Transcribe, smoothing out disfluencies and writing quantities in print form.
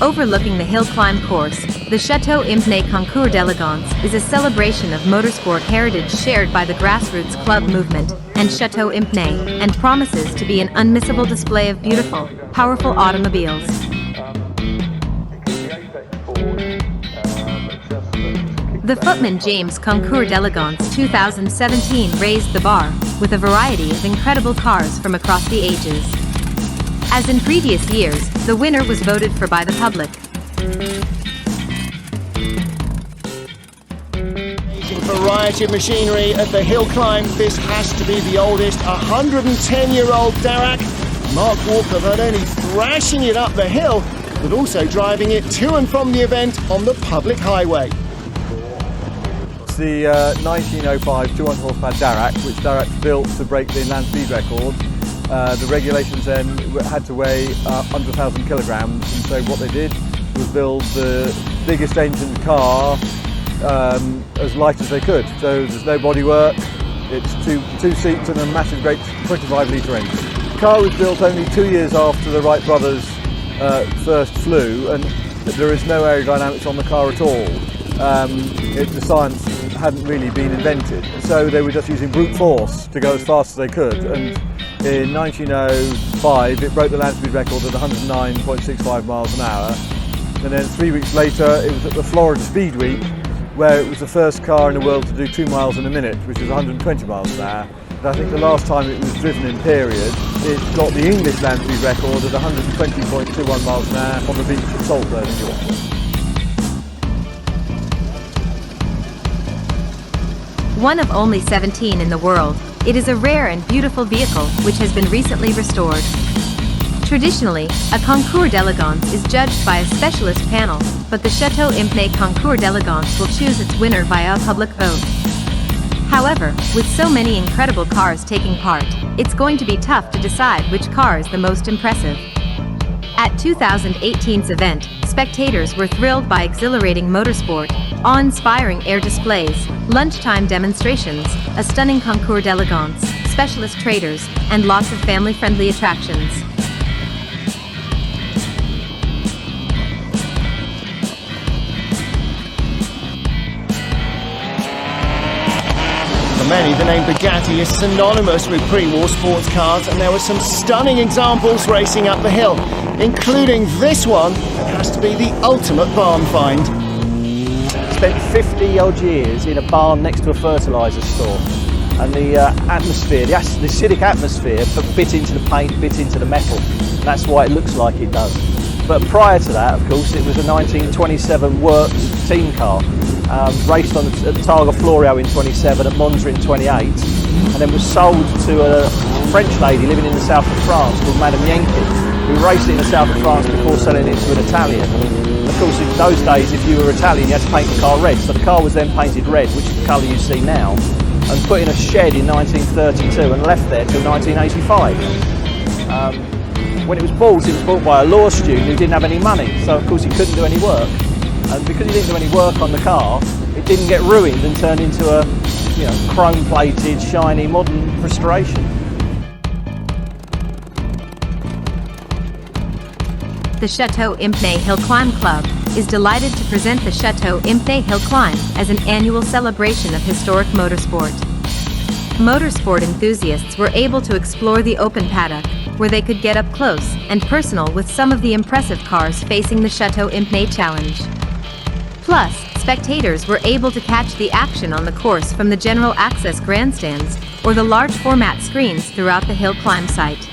Overlooking the hill climb course, the Château Impney Concours d'Elegance is a celebration of motorsport heritage shared by the grassroots club movement and Château Impney, and promises to be an unmissable display of beautiful, powerful automobiles. The Footman James Concours d'Elegance 2017 raised the bar with a variety of incredible cars from across the ages. As in previous years, the winner was voted for by the public. Amazing variety of machinery at the hill climb. This has to be the oldest 110-year-old Darracq. Mark Walker not only thrashing it up the hill, but also driving it to and from the event on the public highway. It's the 1905 200 horsepower Darracq, which Darracq built to break the land speed record. The regulations then had to weigh under 1,000 kilograms, and so what they did was build the biggest engined car as light as they could. So there's no bodywork, it's two seats and a massive great 25 litre engine. The car was built only 2 years after the Wright brothers first flew, and there is no aerodynamics on the car at all. The science hadn't really been invented, so they were just using brute force to go as fast as they could. And in 1905 it broke the land speed record at 109.65 miles an hour, and then 3 weeks later it was at the Florida Speed Week, where it was the first car in the world to do 2 miles in a minute, which is 120 miles an hour. And I think the last time it was driven in period, it got the English land speed record at 120.21 miles an hour on the beach at Saltburn in Yorkshire. One of only 17 in the world, it is a rare and beautiful vehicle which has been recently restored. Traditionally, a Concours d'Elegance is judged by a specialist panel, but the Château Impney Concours d'Elegance will choose its winner via a public vote. However, with so many incredible cars taking part, it's going to be tough to decide which car is the most impressive. At 2018's event, spectators were thrilled by exhilarating motorsport, awe-inspiring air displays, lunchtime demonstrations, a stunning Concours d'Elegance, specialist traders, and lots of family-friendly attractions. For many, the name Bugatti is synonymous with pre-war sports cars, and there were some stunning examples racing up the hill, including this one that has to be the ultimate barn find. Spent 50 odd years in a barn next to a fertiliser store, and the atmosphere, the acidic atmosphere, bit into the paint, bit into the metal. That's why it looks like it does. But prior to that, of course, it was a 1927 works team car, raced at Targa Florio in 27, at Monza in 28, and then was sold to a French lady living in the south of France called Madame Yenkin, who raced it in the south of France before selling it to an Italian. Of course, in those days, if you were Italian, you had to paint the car red. So the car was then painted red, which is the colour you see now, and put in a shed in 1932 and left there till 1985. When it was bought by a law student who didn't have any money. So of course he couldn't do any work. And because he didn't do any work on the car, it didn't get ruined and turned into a chrome-plated, shiny, modern restoration. The Château Impney Hill Climb Club is delighted to present the Château Impney Hill Climb as an annual celebration of historic motorsport. Motorsport enthusiasts were able to explore the open paddock, where they could get up close and personal with some of the impressive cars facing the Château Impney Challenge. Plus, spectators were able to catch the action on the course from the general access grandstands or the large format screens throughout the hill climb site.